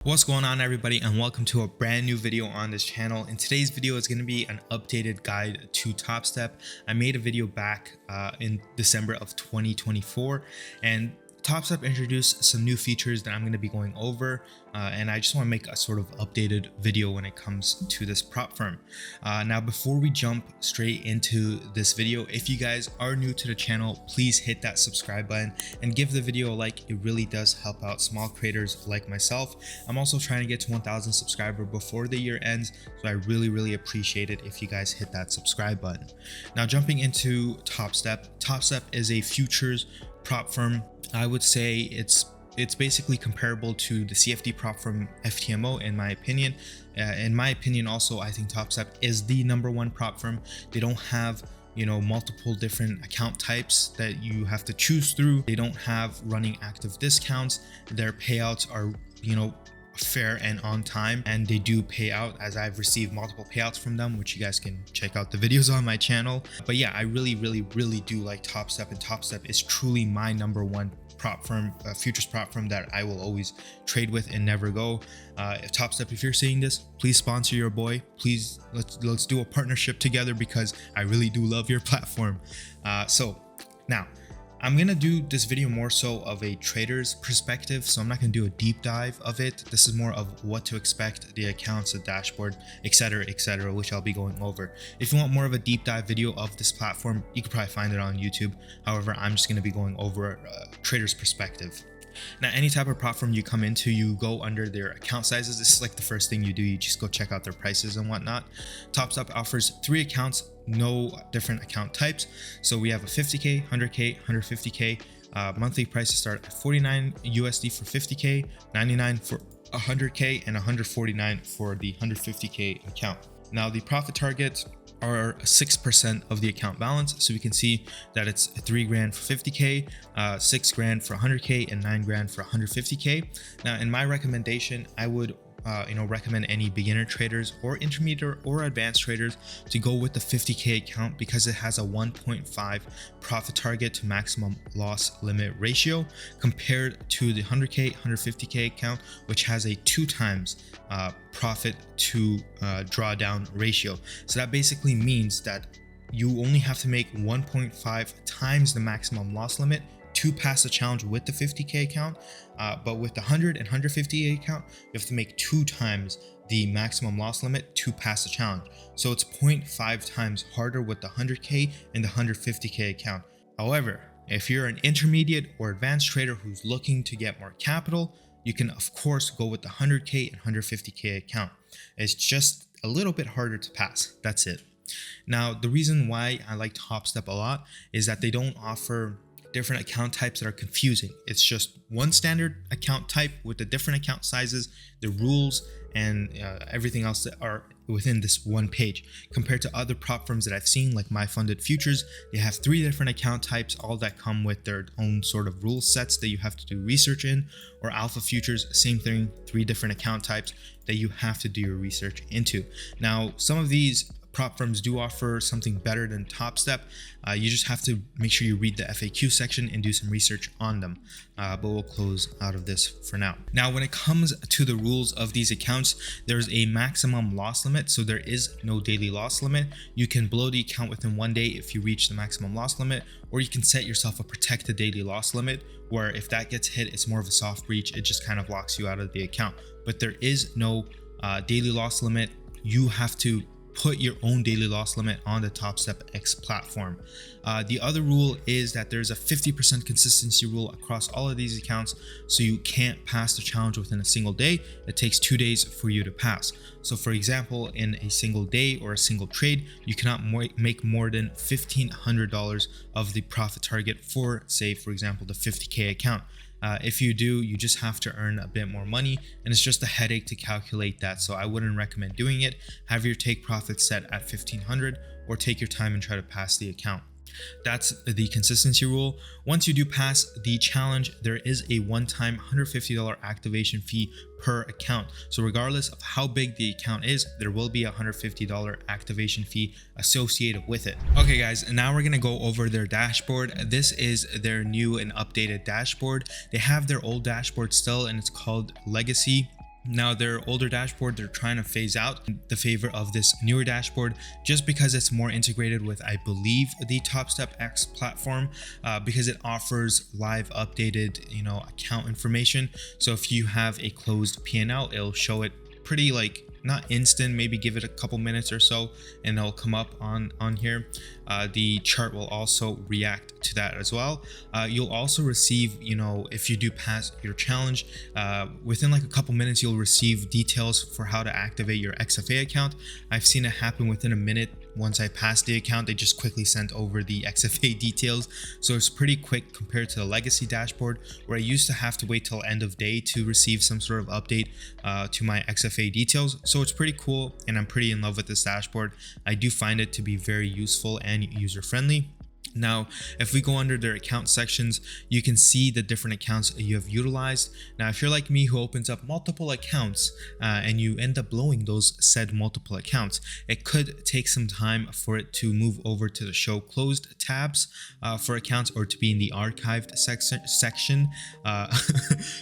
What's going on, everybody, and welcome to a brand new video on this channel. In today's video is going to be an updated guide to Topstep. I made a video back in December of 2024, and Topstep introduced some new features that I'm going to be going over, and I just want to make a sort of updated video when it comes to this prop firm. Now, before we jump straight into this video, if you guys are new to the channel, please hit that subscribe button and give the video a like. It really does help out small creators like myself. I'm also trying to get to 1,000 subscribers before the year ends, so I really appreciate it if you guys hit that subscribe button. Now, jumping into Topstep. Topstep is a futures prop firm. I would say it's basically comparable to the CFD prop firm FTMO in my opinion. Also, I think Topstep is the #1 prop firm. They don't have multiple different account types that you have to choose through. They don't have running active discounts. Their payouts are fair and on time, and they do pay out, as I've received multiple payouts from them, which you guys can check out the videos on my channel. But yeah, I really do like Topstep, and Topstep is truly my #1 prop firm, futures prop firm that I will always trade with and never go. Topstep, if you're seeing this, please sponsor your boy. Please, let's do a partnership together, because I really do love your platform. So now, I'm gonna do this video more so of a trader's perspective, so I'm not gonna do a deep dive of it. This is more of what to expect, the accounts, the dashboard, etc., which I'll be going over. If you want more of a deep dive video of this platform, you could probably find it on YouTube. However, I'm just gonna be going over a trader's perspective. Now, any type of prop firm you come into, you go under their account sizes. This is like the first thing you do. You just go check out their prices and whatnot. Topstep offers 3 accounts, no different account types. So we have a 50K, 100K, 150K. Monthly prices start at $49 USD for 50K, $99 for 100K, and $149 for the 150K account. Now, the profit targets are 6% of the account balance. So we can see that it's $3 grand for 50K, $6 grand for 100K, and $9 grand for 150K. Now, in my recommendation, I would recommend any beginner traders or intermediate or advanced traders to go with the 50K account, because it has a 1.5 profit target to maximum loss limit ratio, compared to the 100K, 150K account, which has a 2 times profit to drawdown ratio. So that basically means that you only have to make 1.5 times the maximum loss limit to pass the challenge with the 50K account, but with the 100 and 150K account, you have to make 2 times the maximum loss limit to pass the challenge. So it's 0.5 times harder with the 100K and the 150K account. However, if you're an intermediate or advanced trader who's looking to get more capital, you can of course go with the 100K and 150K account. It's just a little bit harder to pass. That's it. Now, the reason why I like Topstep a lot is that they don't offer different account types that are confusing. It's just one standard account type with the different account sizes, the rules, and everything else that are within this one page. Compared to other prop firms that I've seen, like My Funded Futures, they have 3 different account types, all that come with their own sort of rule sets that you have to do research in. Or Alpha Futures, same thing, 3 different account types that you have to do your research into. Now, some of these prop firms do offer something better than Topstep. You just have to make sure you read the FAQ section and do some research on them. But we'll close out of this for now. Now, when it comes to the rules of these accounts, there's a maximum loss limit. So there is no daily loss limit. You can blow the account within 1 day if you reach the maximum loss limit, or you can set yourself a protected daily loss limit, where if that gets hit, it's more of a soft breach. It just kind of locks you out of the account. But there is no daily loss limit. You have to put your own daily loss limit on the Topstep X platform. The other rule is that there's a 50% consistency rule across all of these accounts, so you can't pass the challenge within a single day. It takes 2 days for you to pass. So for example, in a single day or a single trade, you cannot make more than $1,500 of the profit target for, say, for example, the 50K account. If you do, you just have to earn a bit more money, and it's just a headache to calculate that. So I wouldn't recommend doing it. Have your take profit set at 1,500, or take your time and try to pass the account. That's the consistency rule. Once you do pass the challenge, there is a one-time $150 activation fee per account. So regardless of how big the account is, there will be a $150 activation fee associated with it. Okay guys, and now we're gonna go over their dashboard. This is their new and updated dashboard. They have their old dashboard still, and it's called Legacy. Now, their older dashboard, they're trying to phase out in the favor of this newer dashboard just because it's more integrated with, I believe, the Topstep X platform, because it offers live updated, account information. So if you have a closed P&L, it'll show it pretty like not instant, maybe give it a couple minutes or so, and it'll come up on here. The chart will also react to that as well. You'll also receive, if you do pass your challenge, within like a couple minutes, you'll receive details for how to activate your XFA account. I've seen it happen within a minute. Once I passed the account, they just quickly sent over the XFA details. So it's pretty quick compared to the legacy dashboard, where I used to have to wait till end of day to receive some sort of update to my XFA details. So it's pretty cool, and I'm pretty in love with this dashboard. I do find it to be very useful and user friendly. Now, if we go under their account sections, you can see the different accounts you have utilized. Now, if you're like me who opens up multiple accounts and you end up blowing those said multiple accounts, it could take some time for it to move over to the show closed tabs for accounts, or to be in the archived section.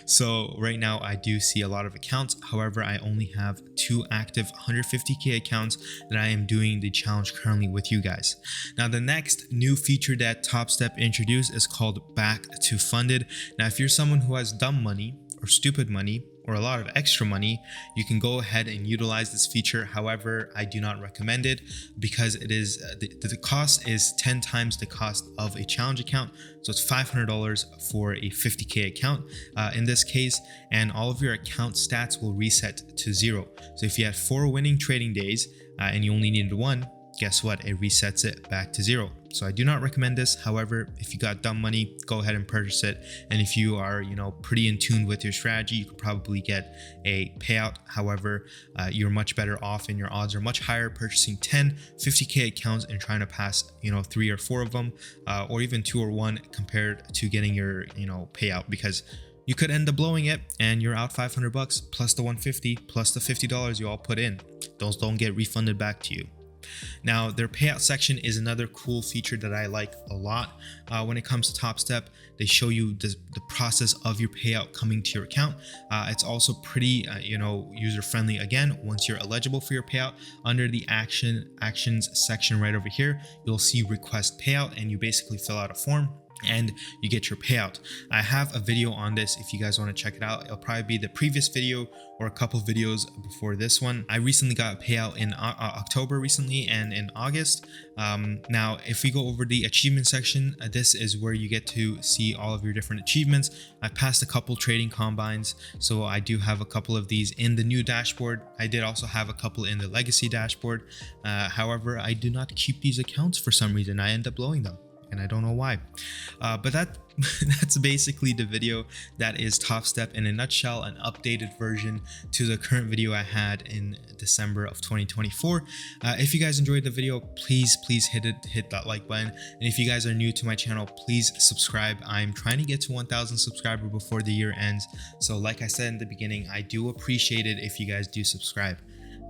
So right now I do see a lot of accounts. However, I only have 2 active 150k accounts that I am doing the challenge currently with you guys. Now, the next new feature that Topstep introduced is called back to funded. Now, if you're someone who has dumb money or stupid money or a lot of extra money, you can go ahead and utilize this feature. However, I do not recommend it because it is the cost is 10 times the cost of a challenge account. So it's $500 for a 50k account in this case, and all of your account stats will reset to 0. So if you had 4 winning trading days and you only needed 1, guess what? It resets it back to 0. So I do not recommend this. However, if you got dumb money, go ahead and purchase it. And if you are, pretty in tune with your strategy, you could probably get a payout. However, you're much better off and your odds are much higher purchasing 10, 50k accounts and trying to pass, 3 or 4 of them, or even 2 or 1 compared to getting your, payout, because you could end up blowing it and you're out $500 plus the 150 plus the $50 you all put in. Those don't get refunded back to you. Now, their payout section is another cool feature that I like a lot. When it comes to Topstep, they show you the process of your payout coming to your account. It's also pretty, user friendly. Again, once you're eligible for your payout, under the actions section right over here, you'll see request payout, and you basically fill out a form and you get your payout. I have a video on this if you guys want to check it out. It'll probably be the previous video or a couple videos before this one. I recently got a payout in October recently and in August. Now, if we go over the achievement section, this is where you get to see all of your different achievements. I passed a couple trading combines, so I do have a couple of these in the new dashboard. I did also have a couple in the legacy dashboard. However, I do not keep these accounts for some reason. I end up blowing them, and I don't know why. But that's basically the video. That is Topstep in a nutshell, an updated version to the current video I had in December of 2024. If you guys enjoyed the video, please hit that like button. And if you guys are new to my channel, please subscribe. I'm trying to get to 1,000 subscribers before the year ends. So like I said in the beginning, I do appreciate it if you guys do subscribe.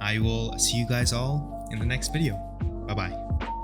I will see you guys all in the next video. Bye bye.